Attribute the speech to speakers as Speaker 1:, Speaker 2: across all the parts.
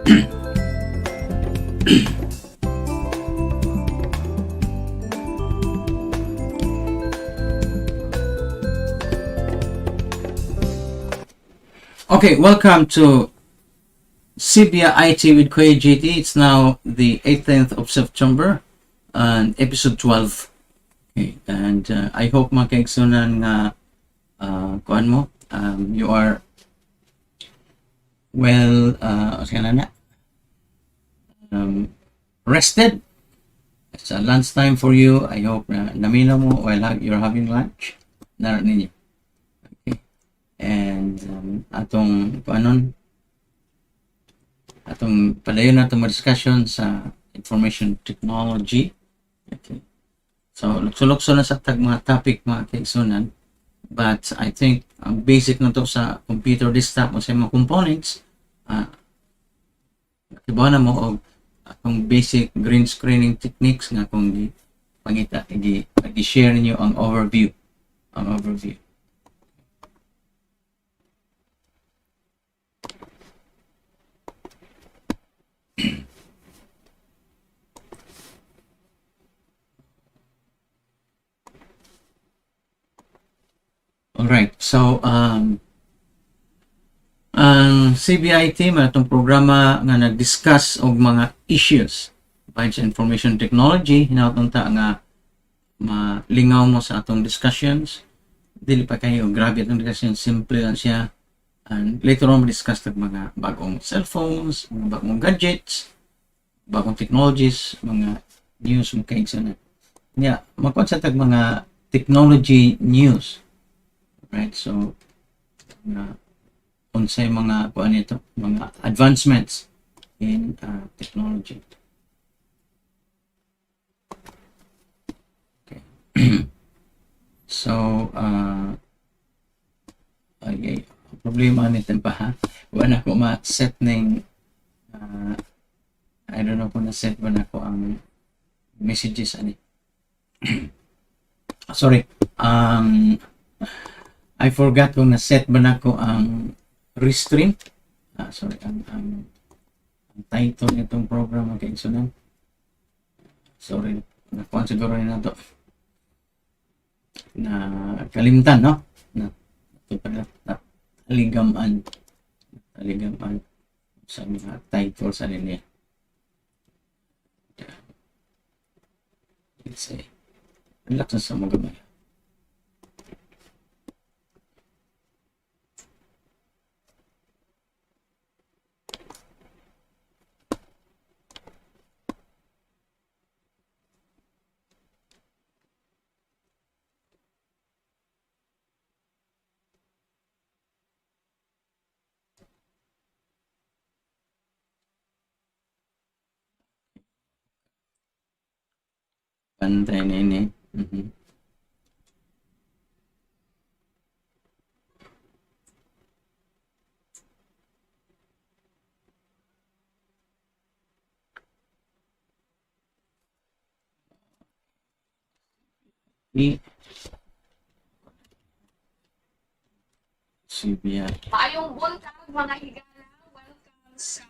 Speaker 1: Okay, welcome to Sibya I.T with Kuya GT. It's now the 18th of September and episode 12. Okay, and I hope makaigsunan nga kuan mo. You are well, rested. It's a lunchtime for you. I hope na namino mo while you're having lunch. Naran ninyo. And atong padayon na itong discussion sa information technology. Okay. So lukso-lukso na sa mga topic mga kaigsunan, but I think ang basic na to sa computer desktop o sa mga components, kibawa na mo og atong basic green screening techniques nga kung pangita i-share niyo ang overview. Alright, so ang Sibya I.T man itong programa nga nag-discuss og mga issues about sa information technology. Hinautong ta nga malingaw mo sa atong discussions. Dili pa kayo grabe itong discussion, simple lang siya. And later on discuss tag mga bagong cellphones, mga bagong gadgets, bagong technologies, mga news mga kaigsunan. Yeah, magkonsa tag mga technology news. Right, so unsay mga kuan ito, mga advancements in technology. Okay. So okay, problema nito pa ha, wala ko ma-set ning I don't know kung na-set ba na ko ang messages ani. Sorry, I forgot kung na-set ba na ko ang restream. Sorry, ang title nitong program ang kaigsunan. Sorry, nakuha siguro na to. Na kalimtan, no? Na ito pala, taligaman sa mga title sa linya. Let's say, relax na sa mga gamay. Pantay na ini. Sibya.
Speaker 2: Maayong buntag mga higala, welcome sa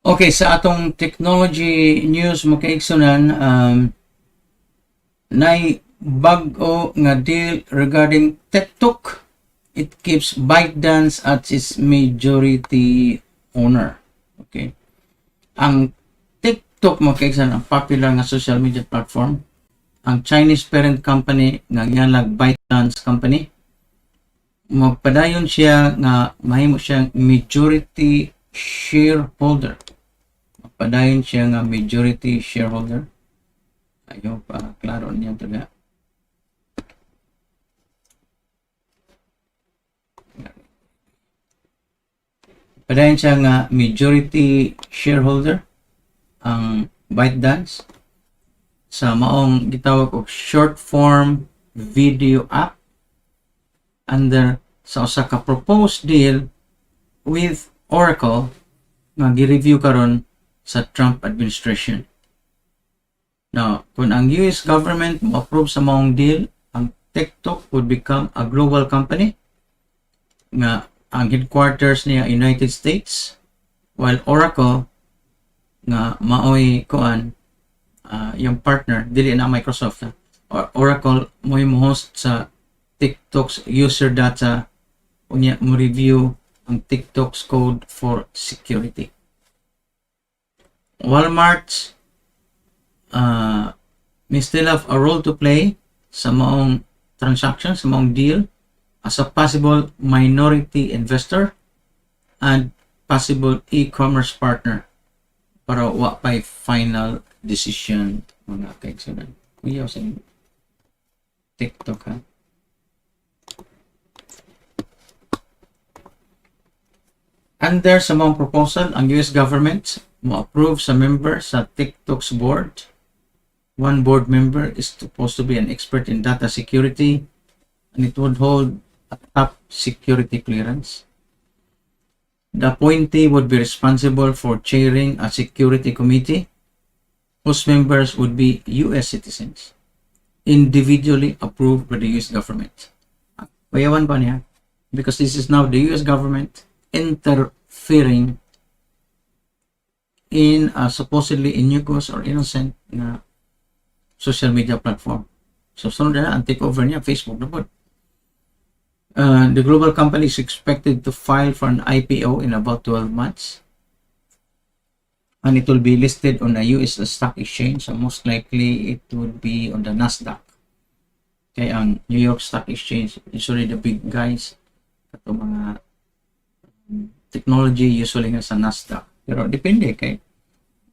Speaker 1: Okay, sa atong technology news mga kaigsunan, nay bag-o nga deal regarding TikTok. It keeps ByteDance as its majority owner. Okay. Ang TikTok mga kaigsunan, ang popular nga social media platform, ang Chinese parent company nga gihalag ByteDance company, magpadayon siya nga mahimo siyang majority shareholder. Magpadayon siya nga majority shareholder. Ayaw pa klaro niya ito nga. Padayon siya nga majority shareholder ang ByteDance. sa maong gitawag og short form video app under sa usa ka proposed deal with Oracle nga gi-review karon sa Trump administration. Now, kung ang US government mo approve sa maong deal, ang TikTok would become a global company nga ang headquarters niya United States, while Oracle nga maoy kuan yung partner dili na Microsoft Oracle mo'y host sa TikTok's user data unya mo review ang TikTok's code for security. Walmart may still have a role to play sa maong transaction, sa maong deal as a possible minority investor and possible e-commerce partner, para wa pa'y final decision mga kaigsunan. Kuya sa TikTok ha. Under sa mga proposal, ang US government mo approve sa member sa TikTok's board. One board member is supposed to be an expert in data security and it would hold a top security clearance. The appointee would be responsible for chairing a security committee whose members would be US citizens, individually approved by the US government. Payawan ko niya, because this is now the US government interfering in a supposedly innocuous or innocent na social media platform. So, sunod na ang takeover niya, Facebook na po. The global company is expected to file for an IPO in about 12 months. And it will be listed on a US stock exchange. So most likely, it would be on the Nasdaq. Kaya ang New York Stock Exchange, usually the big guys, ito mga technology, usually nga sa Nasdaq. Pero depende kay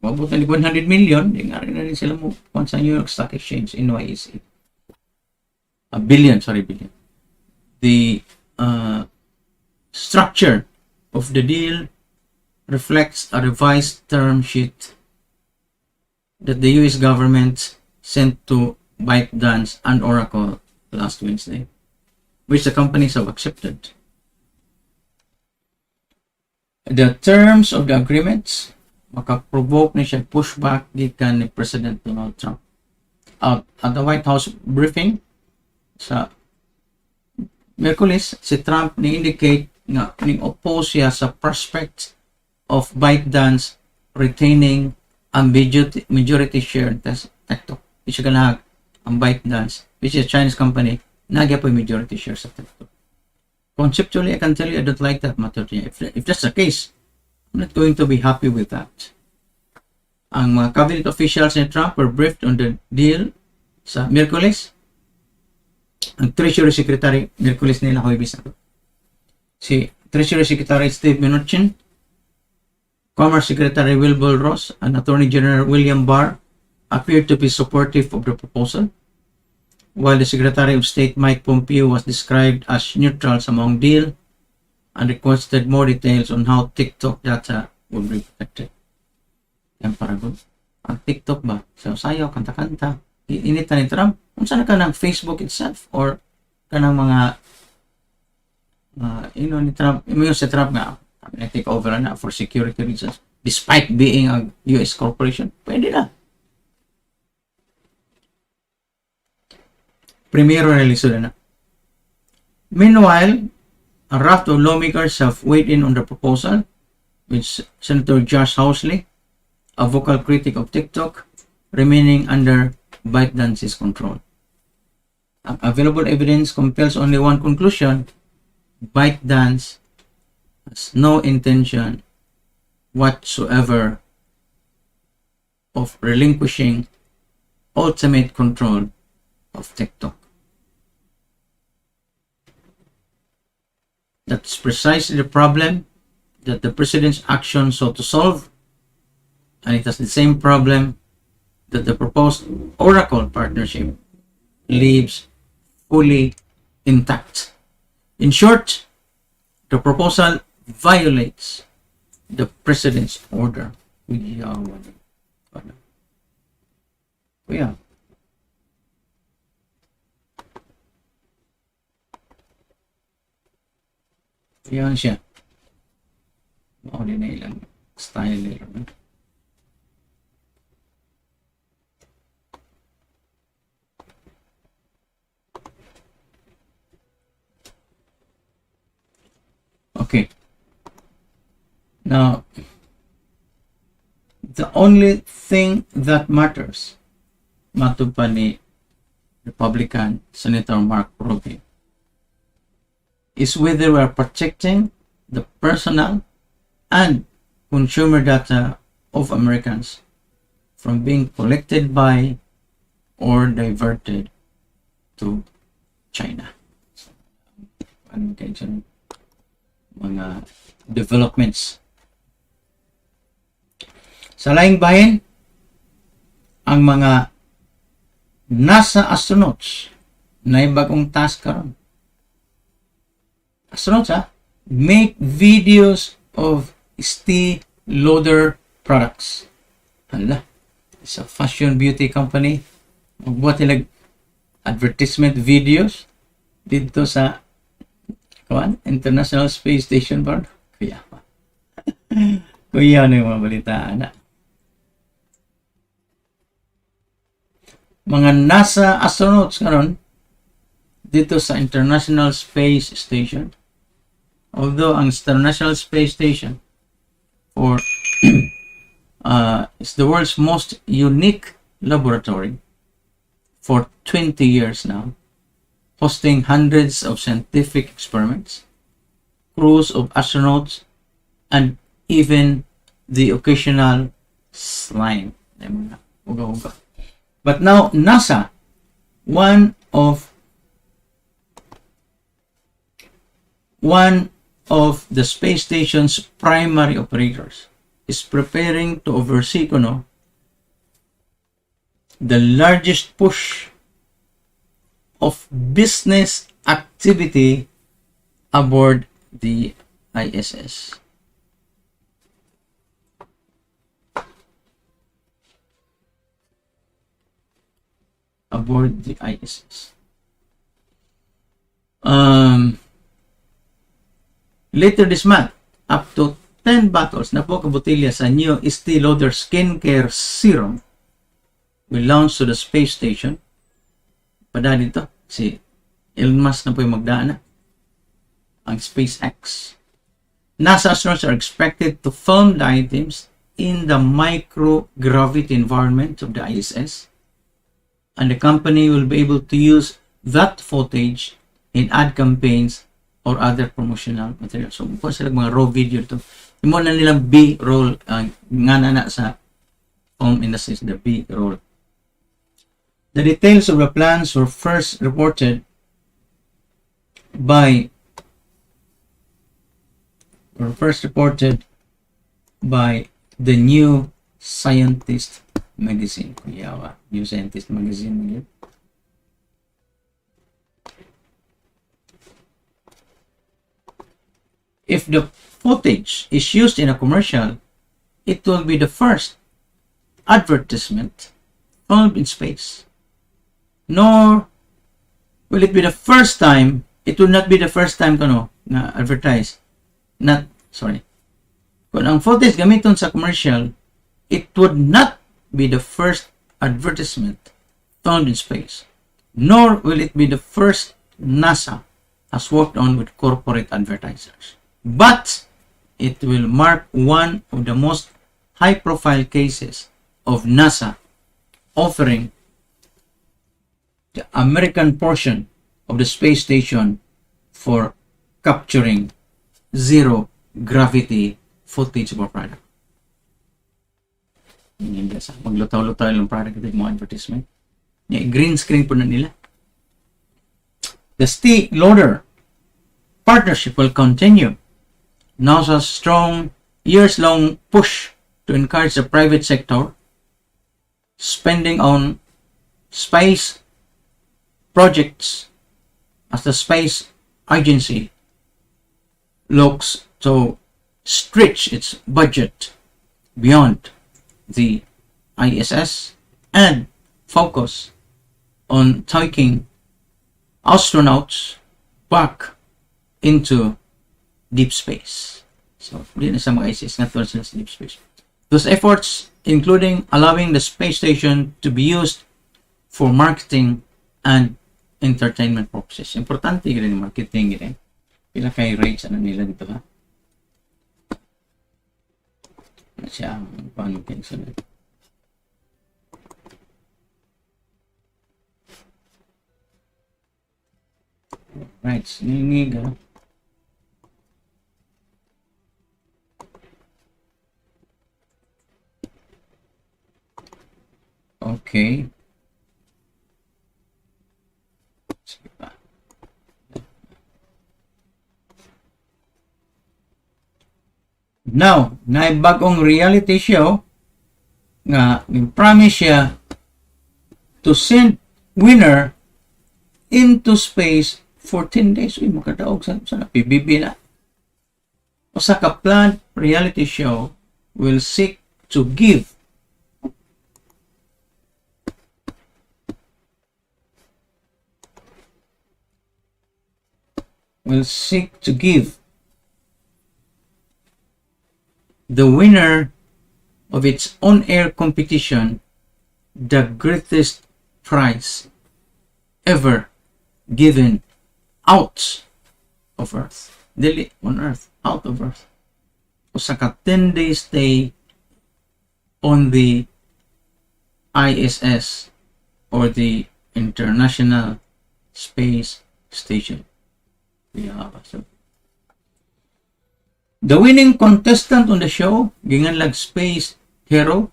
Speaker 1: mabot na 100 million, di nga rin na rin sila mo sa New York Stock Exchange, NYSE. Billion. The structure of the deal reflects a revised term sheet that the US government sent to ByteDance and Oracle last Wednesday, which the companies have accepted. The terms of the agreements makaprovoke na siya pushback gikan ni President Donald Trump. At the White House briefing sa Merkulis, si Trump ni-indicate nga ning-oppose siya sa prospect of ByteDance retaining a majority share in TikTok. Isya ganahag ang ByteDance, which is a Chinese company, nagya po yung majority share sa TikTok. Conceptually, I can tell you I don't like that matter. If that's the case, I'm not going to be happy with that. Ang mga cabinet officials ni Trump were briefed on the deal sa Merkulis. Ang Treasury Secretary, Merkulis nila Huwebes na. Si Treasury Secretary Steve Mnuchin, Commerce Secretary Wilbur Ross, and Attorney General William Barr appeared to be supportive of the proposal, while the Secretary of State Mike Pompeo was described as neutral sa maong deal and requested more details on how TikTok data would be protected. Yan para good. Ang TikTok ba? Sayaw, kanta-kanta. Inita ni Trump. Kung saan ka ng Facebook itself or ka ng mga ni Trump, yung si Trump nga, take over na for security reasons despite being a US corporation. Pwede na. Primero realizo na. Meanwhile, a raft of lawmakers have weighed in on the proposal, with Senator Josh Housley, a vocal critic of TikTok, remaining under ByteDance's control. Available evidence compels only one conclusion: ByteDance has no intention whatsoever of relinquishing ultimate control of TikTok. That's precisely the problem that the president's action sought to solve, and it has the same problem that the proposed Oracle partnership leaves fully intact. In short, the proposal violates the president's order. Kuya, Yan siya. Mao din na ilang style nila. Okay. Now, the only thing that matters, matod pa ni Republican Senator Mark Rubio, is whether we are protecting the personal and consumer data of Americans from being collected by or diverted to China. So, ano kayo dyan? Mga developments. Sa laing bahin, ang mga NASA astronauts na bagong task karon. Astronauts make videos of Estee Lauder products. Hala, it's a fashion beauty company. Magbuhat nila advertisement videos dito sa International Space Station ba? Kuya pa. Kuya na yung mga balitaan na. Mga NASA astronauts karon dito sa International Space Station. Although ang International Space Station is the world's most unique laboratory for 20 years now, hosting hundreds of scientific experiments, crews of astronauts, and even the occasional slime. But now NASA, one of the space station's primary operators, is preparing to oversee the largest push of business activity aboard the ISS. Aboard the ISS. Later this month, up to 10 bottles na po kabotilya sa new Estee Lauder skincare serum will launch to the space station. Pada dito, si Elon Musk na po yung magdaan na ang SpaceX. NASA astronauts are expected to film the items in the microgravity environment of the ISS, and the company will be able to use that footage in ad campaigns or other promotional material. So, kung sila mga raw video ito, imo na nilang B-roll, nga na sa film industry, the B-roll. The details of the plans were first reported by the New Scientist magazine. New Scientist magazine. If the footage is used in a commercial, it will be the first advertisement filmed in space. Nor will it be the first time, it will not be the first time na advertise. Kung ang footage gamiton sa commercial, it would not be the first advertisement found in space. Nor will it be the first NASA has worked on with corporate advertisers. But it will mark one of the most high-profile cases of NASA offering the American portion of the space station for capturing zero gravity footage of our product. Maglutaw-lutaw yung product ito yung mga advertisement. Green screen po na nila. The Estee Lauder partnership will continue. NASA's strong, years-long push to encourage the private sector spending on space projects as the space agency looks to stretch its budget beyond the ISS and focus on taking astronauts back into deep space. So, di na sa mga ISS nga sila sa deep space. Those efforts, including allowing the space station to be used for marketing and entertainment purposes. Importante rin yung marketing rin. Pila kay rates ano nila dito ha. Siya ang pangking sunod. Right, siningig ha. Okay. Sige pa. Now, na bagong reality show nga promise siya to send winner into space for 10 days. Uy, makadaog sa PBB na. O sa ka-planned reality show will seek to give the winner of its on-air competition the greatest prize ever given out of Earth. Dili on Earth, out of Earth. O sa 10-day stay on the ISS or the International Space Station. Yeah, so the winning contestant on the show, ginganlag Space Hero,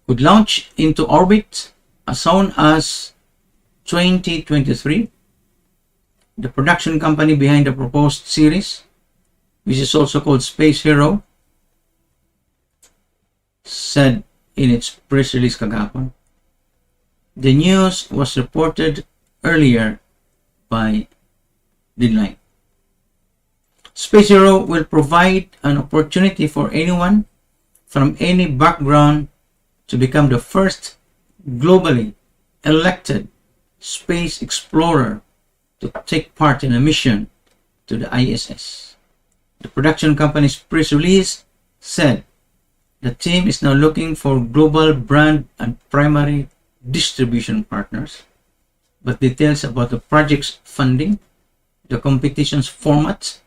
Speaker 1: could launch into orbit as soon as 2023. The production company behind the proposed series, which is also called Space Hero, said in its press release kagahapon. The news was reported earlier by Deadline. Space Hero will provide an opportunity for anyone from any background to become the first globally elected space explorer to take part in a mission to the ISS. The production company's press release said the team is now looking for global brand and primary distribution partners, but details about the project's funding, the competition's format,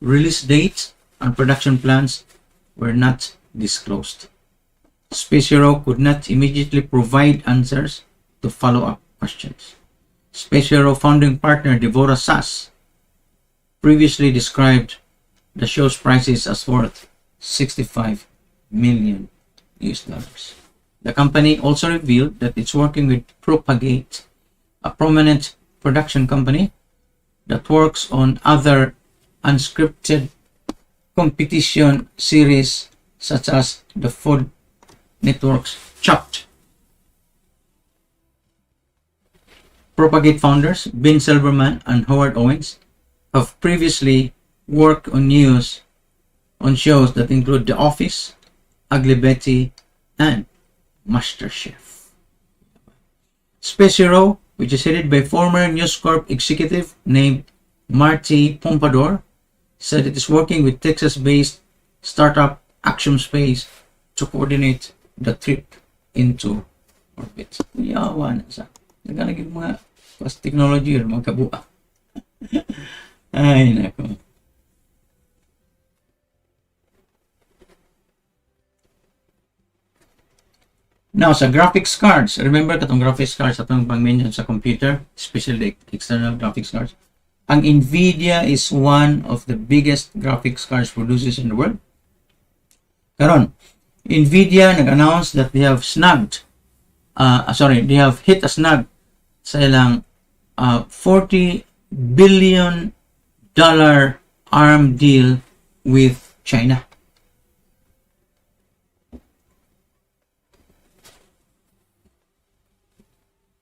Speaker 1: release dates, and production plans were not disclosed. Space Hero could not immediately provide answers to follow-up questions. Space Hero founding partner Devorah Sass previously described the show's prices as worth $65 million. The company also revealed that it's working with Propagate, a prominent production company that works on other unscripted competition series such as the Food Network's Chopped. Propagate founders Ben Silverman and Howard Owens have previously worked on shows that include The Office, Ugly Betty, and MasterChef. Space Hero, which is headed by former News Corp executive named Marty Pompadour, said it is working with Texas-based startup Action Space to coordinate the trip into orbit. Yawan sa nagkanagig mga technology or mga kabua. Ay, nako. Now, sa graphics cards, remember katong graphics cards atong pang-mention sa computer, especially the external graphics cards. Ang NVIDIA is one of the biggest graphics cards producers in the world. Karon, NVIDIA nag-announce that they have hit a snag sa ilang $40 billion ARM deal with China.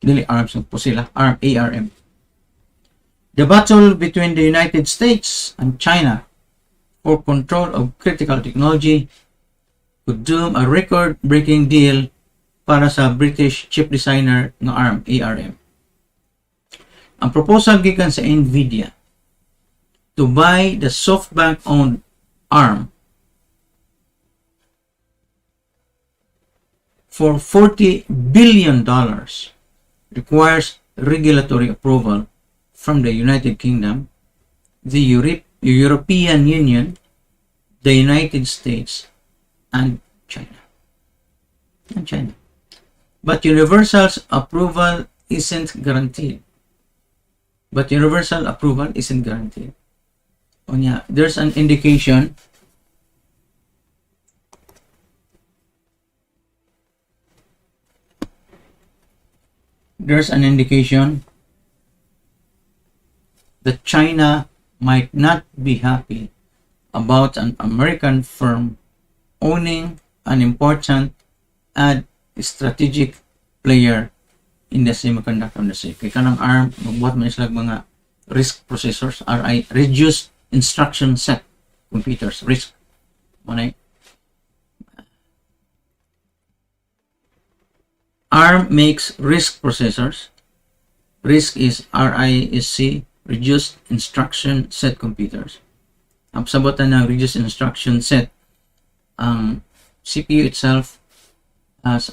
Speaker 1: Dili ARMs po sila, ARM. The battle between the United States and China for control of critical technology could doom a record-breaking deal para sa British chip designer ng ARM. Ang proposal gikan sa Nvidia to buy the SoftBank-owned ARM for $40 billion requires regulatory approval from the United Kingdom, the European Union, the United States, and China. But Universal's approval isn't guaranteed. There's an indication that China might not be happy about an American firm owning an important and strategic player in the semiconductor industry. Kaya kanang ARM, magbuhat man sila mga RISC processors, reduced instruction set computers, RISC. ARM makes RISC processors. RISC is RISC, reduced instruction set computers. Ang sabotan ng reduced instruction set, ang CPU itself has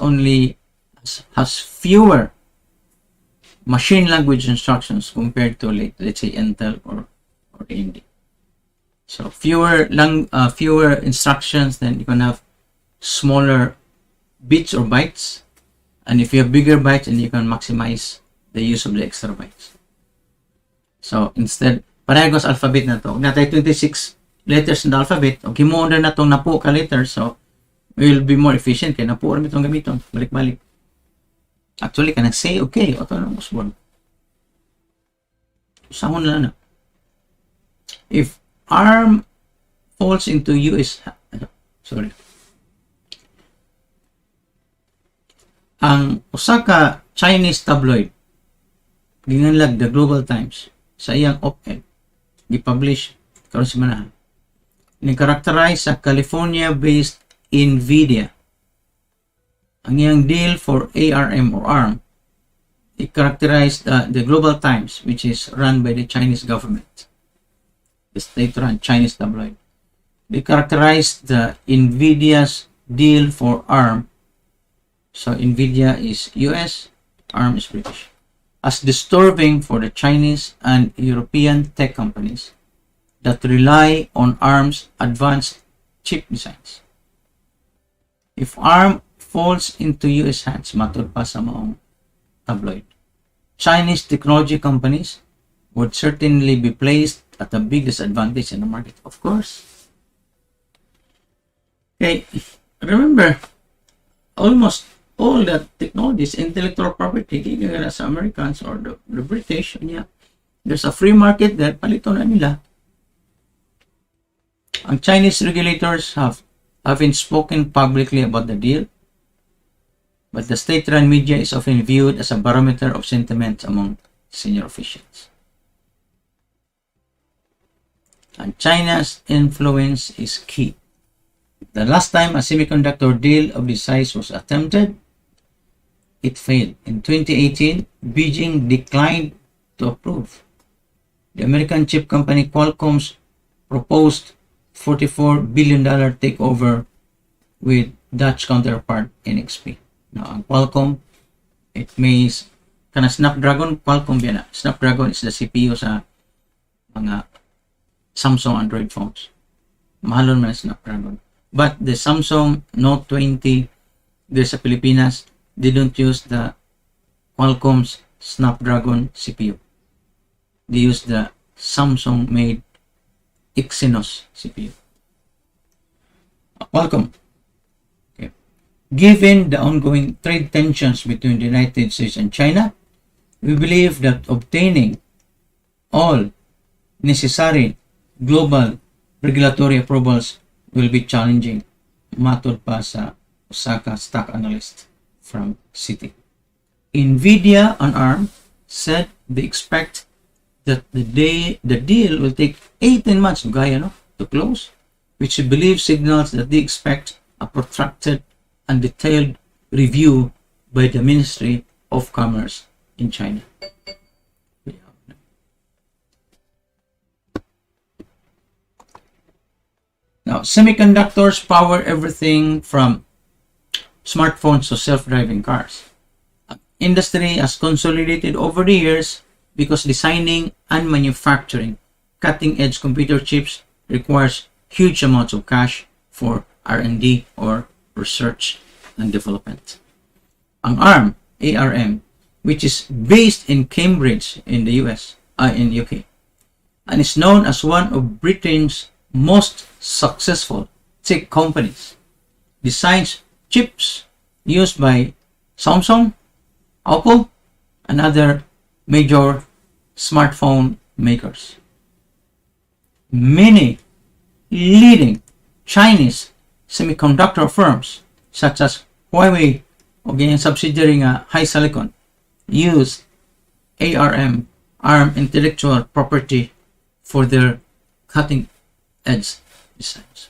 Speaker 1: fewer machine language instructions compared to, let's say, Intel or AMD. So fewer instructions, then you can have smaller bits or bytes, and if you have bigger bytes, then you can maximize the use of the extra bytes. So instead, parehas alphabet na to. Natay 26 letters in the alphabet. Okay, mo order na itong napo ka letters, so we will be more efficient. Kaya napo order itong gamiton. Balik-balik. Actually, ka nag-say, okay, autonomous board. Sahon lang na. If ARM falls into ang Osaka Chinese tabloid, ginganlag the Global Times, sa iyang op-ed, gipublish karon sa manahan. Ni-characterize sa California-based Nvidia. Ang iyang deal for ARM or ARM, it-characterized the Global Times, which is run by the Chinese government. The state-run Chinese tabloid. They characterized the Nvidia's deal for ARM. So Nvidia is US, ARM is British, as disturbing for the Chinese and European tech companies that rely on ARM's advanced chip designs. If ARM falls into US hands, matod pa sa maong tabloid, Chinese technology companies would certainly be placed at a big disadvantage in the market. Of course. Okay, remember, almost all that technologies, intellectual property, kaya sa Americans or the British, yeah, there's a free market there, palito na nila. Ang Chinese regulators haven't spoken publicly about the deal, but the state-run media is often viewed as a barometer of sentiment among senior officials. And China's influence is key. The last time a semiconductor deal of this size was attempted, it failed. In 2018, Beijing declined to approve. The American chip company Qualcomm's proposed $44 billion takeover with Dutch counterpart NXP. Now, ang Qualcomm, it makes kana Snapdragon, Qualcomm yan. Snapdragon is the CPU sa mga Samsung Android phones. Mahalon man Snapdragon. But the Samsung Note 20 there sa Pilipinas, they don't use the Qualcomm's Snapdragon CPU. They use the Samsung-made Exynos CPU. Qualcomm. Okay. Given the ongoing trade tensions between the United States and China, we believe that obtaining all necessary global regulatory approvals will be challenging, matod pa sa Osaka stock analyst from Citi. Nvidia on ARM said they expect that the deal will take 18 months to close, which they believe signals that they expect a protracted and detailed review by the Ministry of Commerce in China. Now, semiconductors power everything from smartphones to self-driving cars. Industry has consolidated over the years because designing and manufacturing cutting-edge computer chips requires huge amounts of cash for R&D or research and development. Ang ARM, which is based in Cambridge in the in UK, and is known as one of Britain's most successful tech companies, designs chips used by Samsung, Apple, and other major smartphone makers. Many leading Chinese semiconductor firms such as Huawei o ganyang subsidiary nga HiSilicon use ARM intellectual property for their cutting edge designs.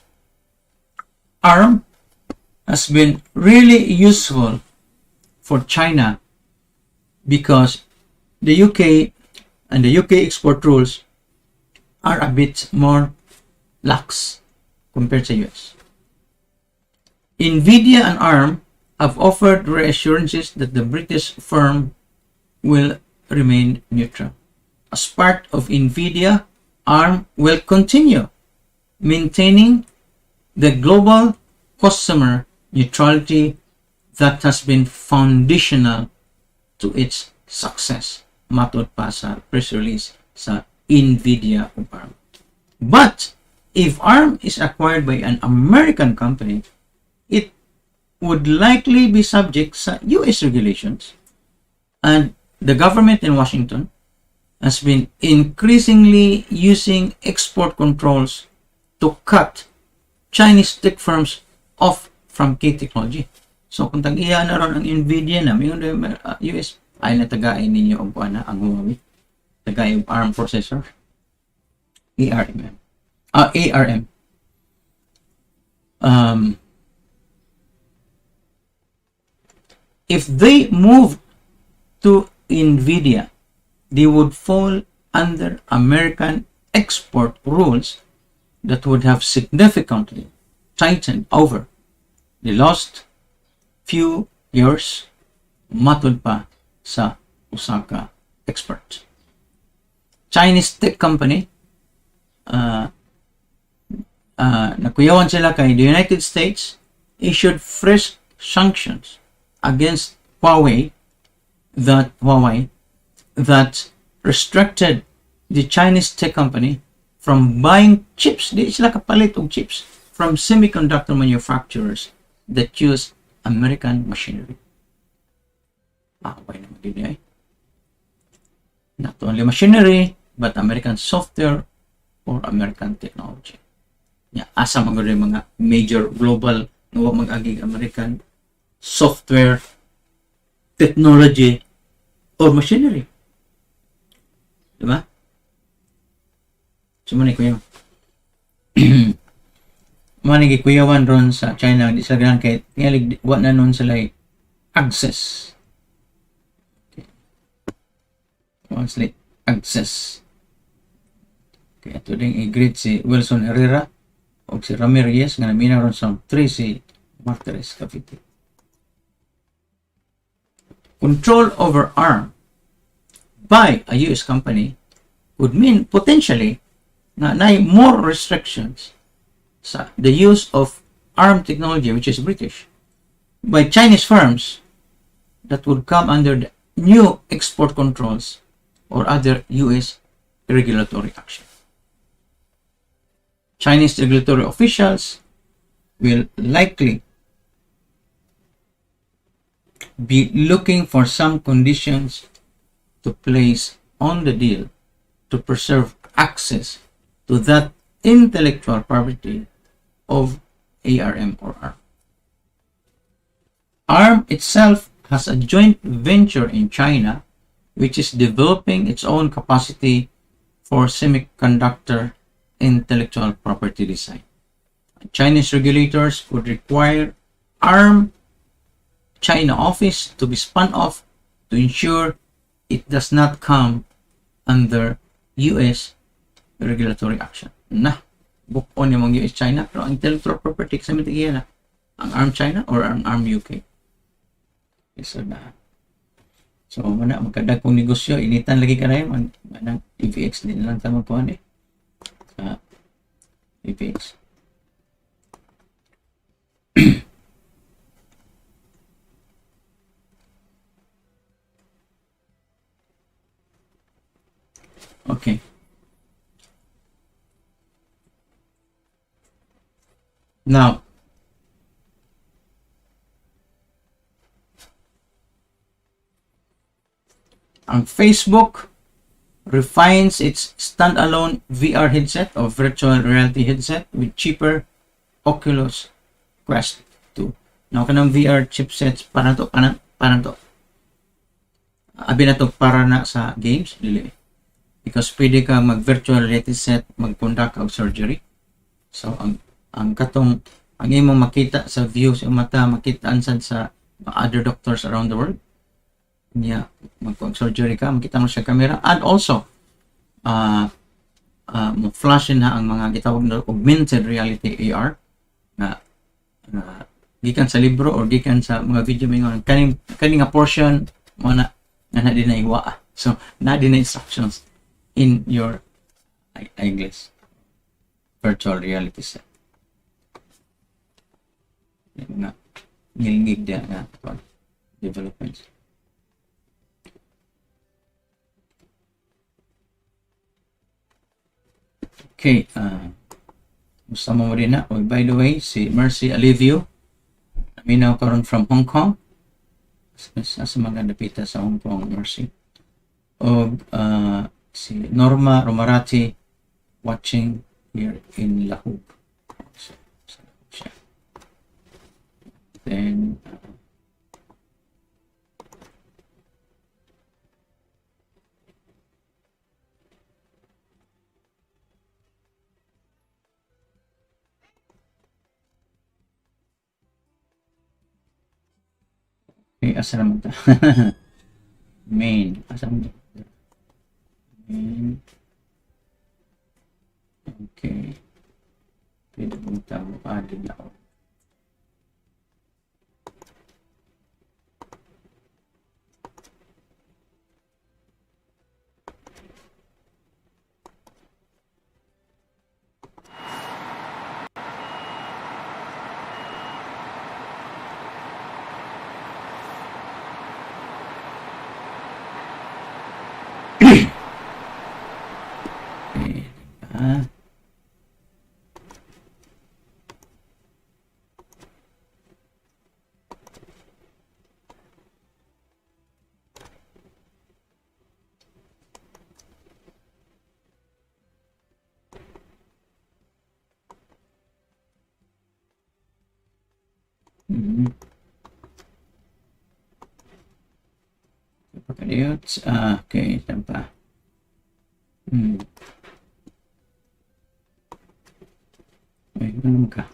Speaker 1: ARM has been really useful for China because the UK and the UK export rules are a bit more lax compared to US. Nvidia and ARM have offered reassurances that the British firm will remain neutral. As part of Nvidia, ARM will continue maintaining the global customer neutrality that has been foundational to its success. Matod pa sa press release sa Nvidia of ARM. But if ARM is acquired by an American company, it would likely be subject sa US regulations, and the government in Washington has been increasingly using export controls to cut Chinese tech firms off from key technology. So kung tag-iya na ron ang Nvidia na may US, ay natagain ninyo ang buwan na ang Huawei. Tagay ang ARM processor. ARM. If they move to Nvidia, they would fall under American export rules that would have significantly tightened over the last few years, matod pa sa Osaka expert. Chinese tech company, nakuyawan sila kay the United States issued fresh sanctions against Huawei that restricted the Chinese tech company from buying chips. Di sila kapalit og chips from semiconductor manufacturers that use American machinery. Why naman din ay? Not only machinery, but American software or American technology. Asa mga major global nga mag-agig American software, technology, or machinery. Diba? Sumunay ko yun. Manigi kuyawan ron sa China, di sila ganang kahit ngalig, wala na nun sila access. Once like access. Kaya ito din i-greet si Wilson Herrera o si Ramirez nga naminaw ron sa 3 si Martires Cavite. Control over ARM by a US company would mean potentially na more restrictions sa the use of ARM technology, which is British, by Chinese firms that would come under the new export controls or other US regulatory action. Chinese regulatory officials will likely be looking for some conditions to place on the deal to preserve access to that intellectual property of ARM or ARM. ARM itself has a joint venture in China which is developing its own capacity for semiconductor intellectual property design. Chinese regulators would require ARM China office to be spun off to ensure it does not come under US regulatory action. bukon yung mga US China, pero ang intellectual property sa mitigiya na ang ARM China or ang ARM UK. Okay, so mana magkadag kong negosyo, initan lagi ka na yun, manang EVX din lang tama po sa EVX. Okay. Now, ang Facebook refines its standalone VR headset or virtual reality headset with cheaper Oculus Quest 2. Now, kanang VR chipsets, para to. Abi na to para na sa games, dili. Because pwede ka mag-virtual reality set, mag-conduct of surgery. So, ang imong makita sa view sa mata, makita ansad sa other doctors around the world. Niya, mag-surgery ka, makita mo sa camera. And also, flash na ang mga gitawag na augmented reality AR na gikan sa libro or gikan sa mga video mingon kaning nga portion mo na din na iwa. So, na din na instructions in your eyeglass virtual reality set. Mga ngilingig dia nga developments. Okay, gusto mo rin na. Oh, by the way, si Mercy Alivio, minaw karon from Hong Kong. Sa mga napita sa Hong Kong, Mercy. O si Norma Romarati watching here in Lahub. So, then, okay, asa naman ito? Main. Asa naman ito? Main. Okay. Pwede mong tawag din ako. Okay, tanpa. Ay, ano ka?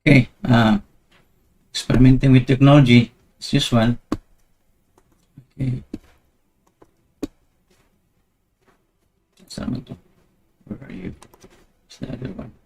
Speaker 1: Okay, experimenting with technology as usual. Okay. Saan to? Where are you? It's the other one.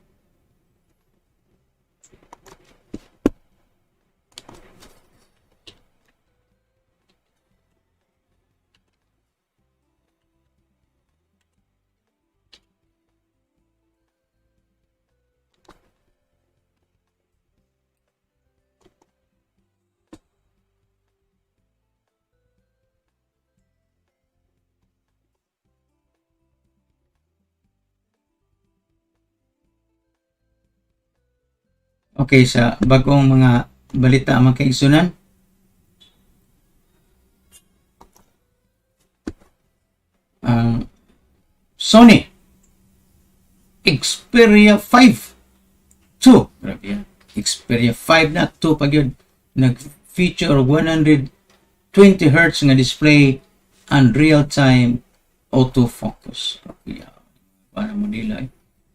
Speaker 1: Okay, sa bagong mga balita ang makaigsunan. Sony Xperia 5 2. Grabe yan. Xperia 5 na 2 pag yun. Nag-feature 120 Hz nga display and real-time autofocus. Grabe yan. Para mo nila eh.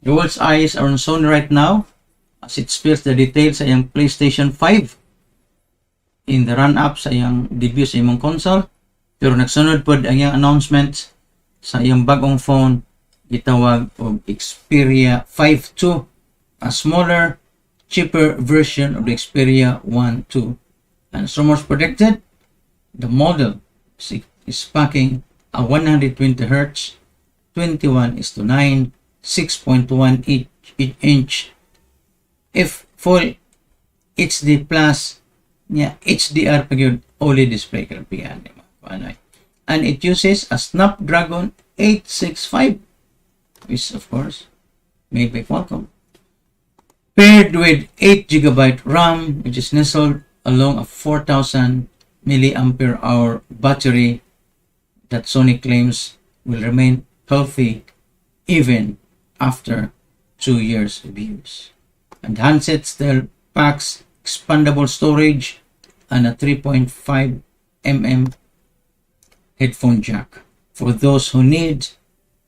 Speaker 1: The world's eyes are on Sony right now as it spills the details sa iyang PlayStation 5 in the run-up sa iyang debut sa imong console. Pero nagsunod po ang iyang announcement sa iyang bagong phone gitawag og Xperia 5 II, a smaller, cheaper version of the Xperia 1 II. And as rumors predicted, the model is packing a 120 Hz, 21:9, 6.1 inch if full HD plus HDR pag yun OLED display kalpihan. And it uses a Snapdragon 865, which of course made by Qualcomm, paired with 8GB RAM, which is nestled along a 4000 mAh battery that Sony claims will remain healthy even after 2 years of use. And the handset still packs expandable storage and a 3.5mm headphone jack for those who need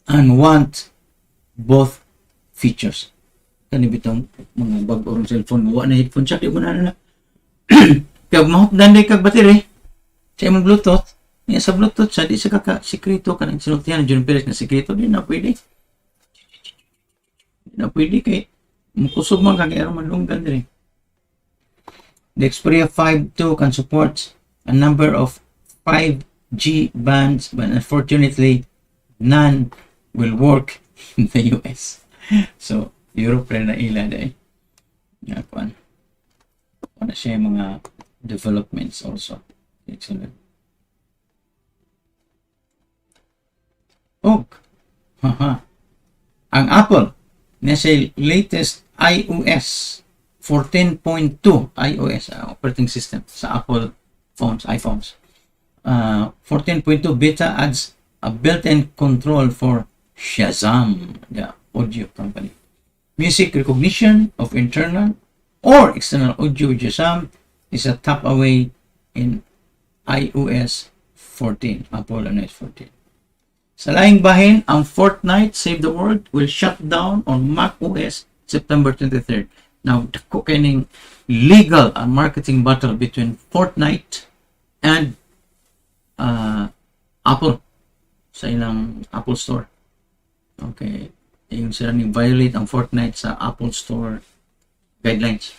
Speaker 1: and want both features. Kani bitong mga bag-orong cellphone wa na headphone jack, di mo na kag mahupdan day kag battery sa imong Bluetooth. Niya sa Bluetooth sa di sa kaka-sekreto ka ng sinultihan John Perez na sekreto, di na pwede. Di na pwede kay mukusog man kag aron manlunggan diri. The Xperia 5 II can support a number of 5G bands, but unfortunately none will work in the US. So Europe rin na ila day. Yan na siya mga developments also. Excellent. Ang Apple nasa latest iOS 14.2 iOS operating system sa Apple phones, iPhones. 14.2 beta adds a built-in control for Shazam, the audio company. Music recognition of internal or external audio with Shazam is a tap away in iOS 14, Apple iOS 14. Sa laing bahin, ang Fortnite Save the World will shut down on macOS September 23rd. Now, dako kining legal and marketing battle between Fortnite and Apple sa ilang Apple Store. Okay. Yung sila ni violate ang Fortnite sa Apple Store guidelines.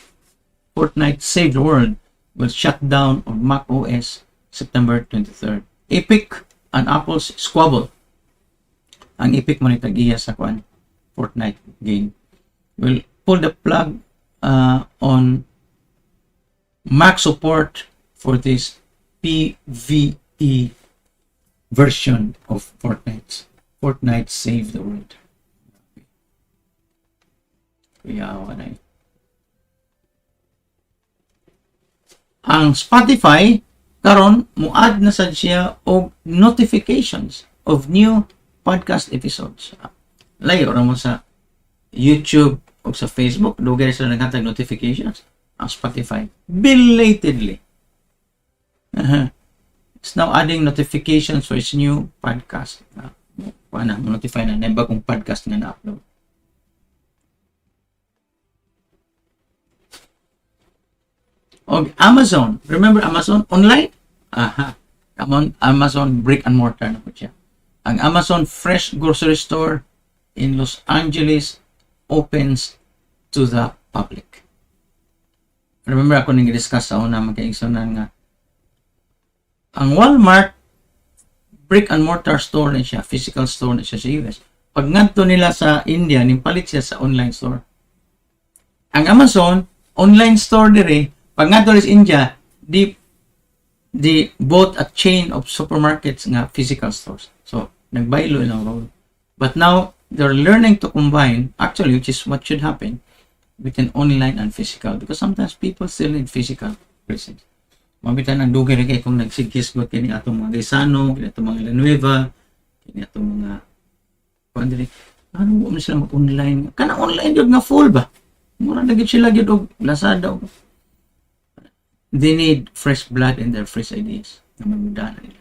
Speaker 1: Fortnite Save the World will shut down on macOS September 23rd. Epic and Apple's squabble. Ang Epic man itagiya sa Fortnite game will pull the plug on Mac support for this PvE version of Fortnite Save the World. Ang Spotify karon muad na sad siya og notifications of new podcast episodes. Layo ra mo sa YouTube o sa Facebook, dugay sila naghatag notifications. Ang Spotify belatedly it's now adding notifications for its new podcast. Paano notify na bagong podcast nga na-upload. Og Amazon, remember Amazon online? Amazon brick and mortar na po siya. Ang Amazon Fresh Grocery Store in Los Angeles opens to the public. Remember ako nang i-discuss sa una magkaigsunan nga ang Walmart brick and mortar store na siya, physical store na siya sa US. Pag ngadto nila sa India, nipalit siya sa online store. Ang Amazon online store dire, pag ngadto sa India, they bought a chain of supermarkets nga physical stores. So, nagbaylo ilang role. But now, they're learning to combine, actually, which is what should happen, between online and physical. Because sometimes people still need physical presence. Mabitan ang dugay rin kayo kung nagsigkisgot kini atong mga Gaisano, kini atong mga Villanueva, kini atong mga Ano mo sila mag-online? Kana online yun nga full ba? Mura na gid sila gid og Lazada. They need fresh blood and their fresh ideas. Na magdala nila.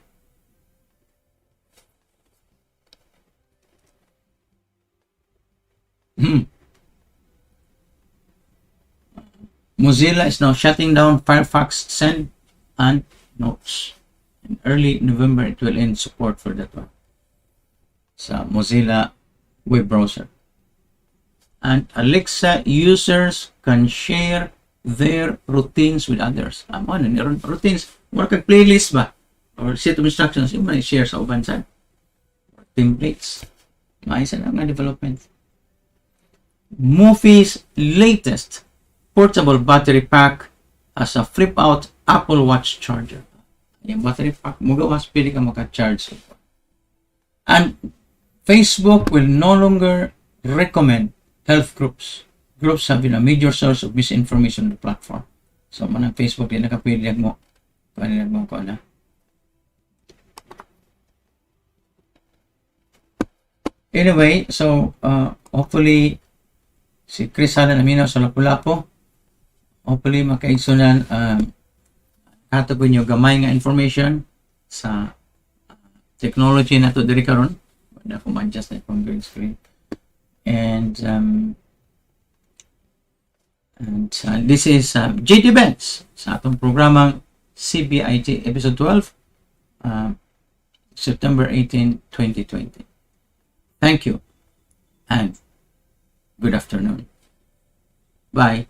Speaker 1: Mozilla is now shutting down Firefox Send and Notes. In early November, it will end support for that one. Sa Mozilla web browser. And Alexa users can share their routines with others. Ano ni routines? More kag playlist ba? Or set of instructions yung may share sa uban sa templates. Maisa na nga development. Movies latest portable battery pack as a flip out Apple Watch charger. Yung battery pack mo gawas pili ka maka-charge. And Facebook will no longer recommend health groups. Groups have been a major source of misinformation on the platform. So man ang Facebook din nakapili mo. Panilag mo ko na. Anyway, so hopefully si Chris sana naminaw sa Lapu-Lapu. Hopefully makaigsunan katagon nyo gamay nga information sa technology na to diri karon. Wala ko ma-adjust na itong green screen. And this is JT Benz sa atong programang Sibya I.T. Episode 12, September 18, 2020. Thank you and good afternoon. Bye.